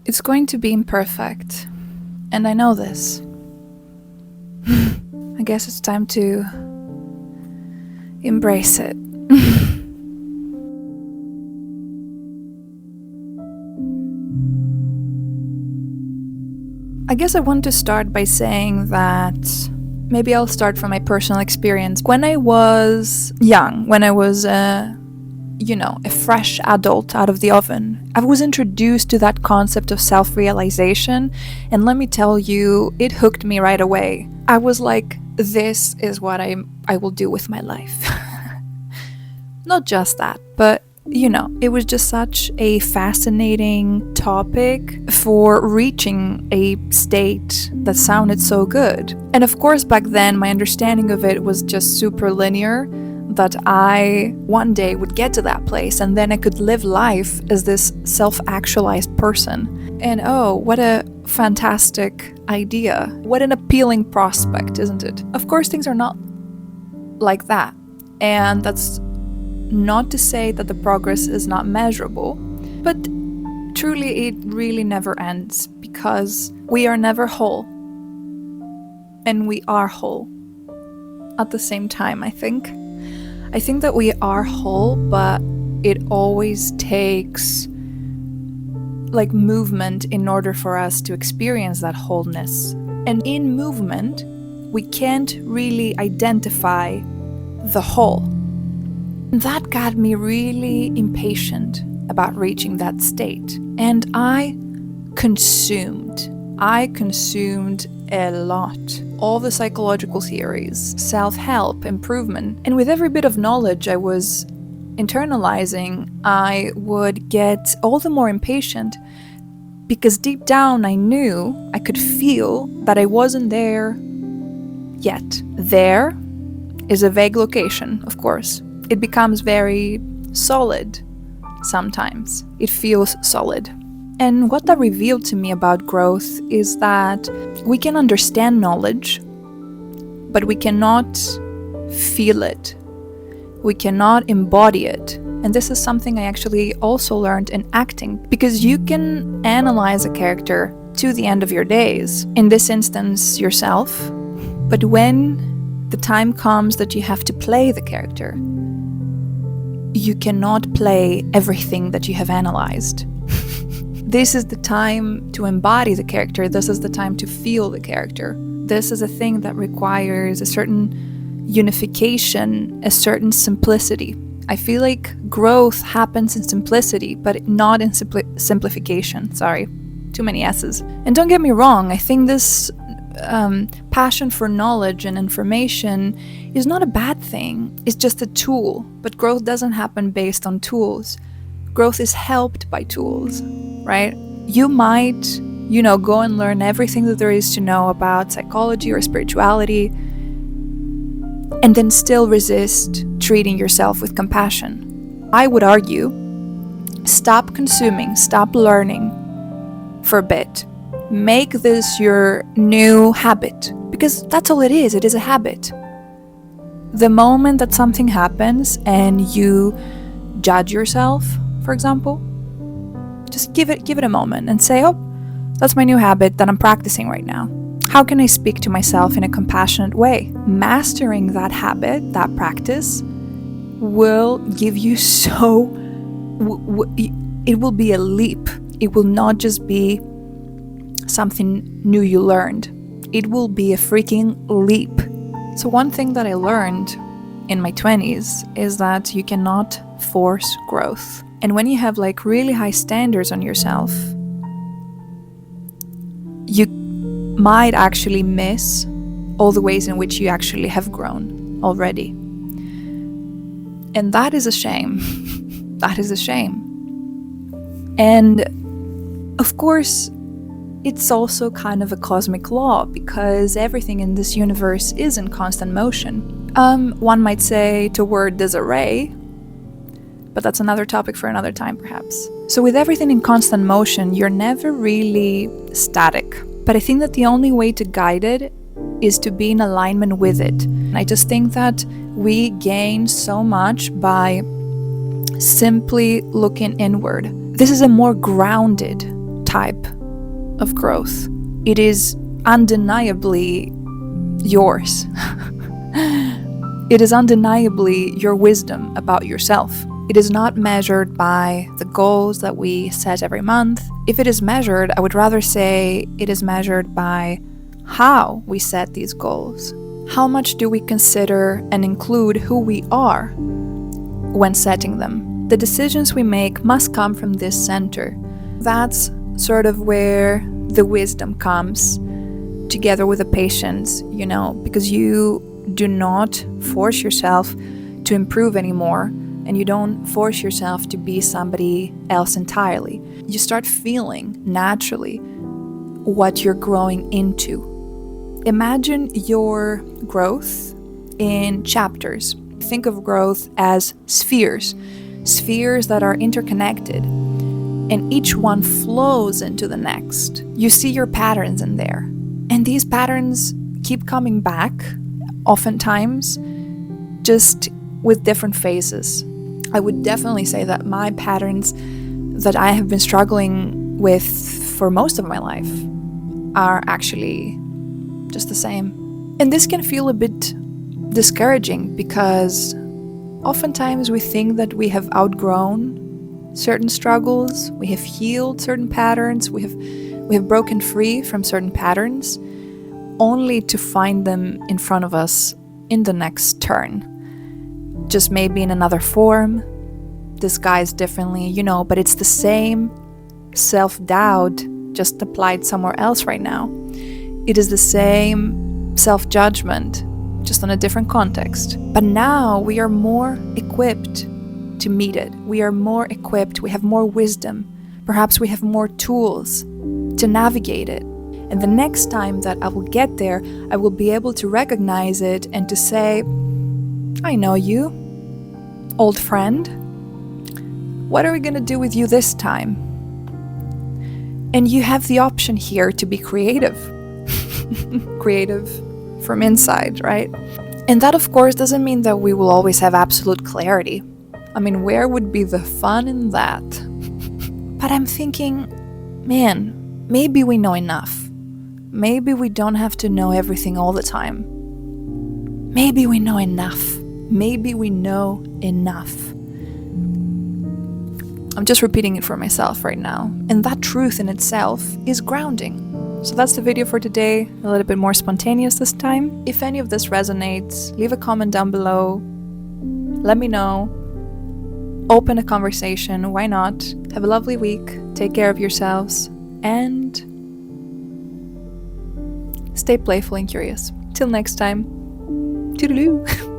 It's going to be imperfect, and I know this. I guess it's time to embrace it. I guess I want to start by saying that maybe I'll start from my personal experience. When I was young, when I was a fresh adult out of the oven, I was introduced to that concept of self-realization, and let me tell you, it hooked me right away. I was like, this is what I will do with my life. Not just that, but it was just such a fascinating topic for reaching a state that sounded so good. And of course, back then, my understanding of it was just super linear, that I one day would get to that place and then I could live life as this self-actualized person. And oh, what a fantastic idea. What an appealing prospect, isn't it? Of course, things are not like that. And that's not to say that the progress is not measurable, but truly it really never ends, because we are never whole. And we are whole at the same time, I think. I think that we are whole, but it always takes movement in order for us to experience that wholeness. And in movement, we can't really identify the whole. That got me really impatient about reaching that state. And I consumed a lot. All the psychological theories, self-help, improvement. And with every bit of knowledge I was internalizing, I would get all the more impatient, because deep down I knew, I could feel that I wasn't there yet. There is a vague location, of course. It becomes very solid sometimes. It feels solid. And what that revealed to me about growth is that we can understand knowledge, but we cannot feel it. We cannot embody it. And this is something I actually also learned in acting, because you can analyze a character to the end of your days, in this instance, yourself. But when the time comes that you have to play the character, you cannot play everything that you have analyzed. This is the time to embody the character. This is the time to feel the character. This is a thing that requires a certain unification, a certain simplicity. I feel like growth happens in simplicity, but not in simplification. Sorry, too many S's. And don't get me wrong, I think this passion for knowledge and information is not a bad thing. It's just a tool. But growth doesn't happen based on tools. Growth is helped by tools, right? You might, go and learn everything that there is to know about psychology or spirituality, and then still resist treating yourself with compassion. I would argue, stop consuming, stop learning for a bit. Make this your new habit, because that's all it is a habit. The moment that something happens and you judge yourself, for example, just give it a moment and say, oh, that's my new habit that I'm practicing right now. How can I speak to myself in a compassionate way? Mastering that habit, that practice, will give you it will be a leap. It will not just be something new you learned. It will be a freaking leap. So one thing that I learned in my 20s is that you cannot force growth. And when you have really high standards on yourself, you might actually miss all the ways in which you actually have grown already. And that is a shame. That is a shame. And of course, it's also kind of a cosmic law, because everything in this universe is in constant motion. One might say toward disarray, but that's another topic for another time, perhaps. So with everything in constant motion, you're never really static. But I think that the only way to guide it is to be in alignment with it. And I just think that we gain so much by simply looking inward. This is a more grounded type of growth. It is undeniably yours. It is undeniably your wisdom about yourself. It is not measured by the goals that we set every month. If it is measured, I would rather say it is measured by how we set these goals. How much do we consider and include who we are when setting them? The decisions we make must come from this center. That's sort of where the wisdom comes, together with the patience, because you do not force yourself to improve anymore, and you don't force yourself to be somebody else entirely. You start feeling naturally what you're growing into. Imagine your growth in chapters. Think of growth as spheres that are interconnected, and each one flows into the next. You see your patterns in there, and these patterns keep coming back, oftentimes, just with different phases. I would definitely say that my patterns that I have been struggling with for most of my life are actually just the same. And this can feel a bit discouraging because oftentimes we think that we have outgrown certain struggles, we have healed certain patterns, we have broken free from certain patterns, only to find them in front of us in the next turn. Just maybe in another form, disguised differently, but it's the same self-doubt, just applied somewhere else right now. It is the same self-judgment, just in a different context. But now we are more equipped to meet it. We are more equipped, we have more wisdom. Perhaps we have more tools to navigate it. And the next time that I will get there, I will be able to recognize it and to say, I know you, old friend. What are we going to do with you this time? And you have the option here to be creative. Creative from inside, right? And that, of course, doesn't mean that we will always have absolute clarity. I mean, where would be the fun in that? But I'm thinking, man, maybe we know enough. Maybe we don't have to know everything all the time. Maybe we know enough. Maybe we know enough. I'm just repeating it for myself right now. And that truth in itself is grounding. So that's the video for today, a little bit more spontaneous this time. If any of this resonates, leave a comment down below. Let me know. Open a conversation, why not? Have a lovely week, take care of yourselves, and stay playful and curious. Till next time, toodaloo!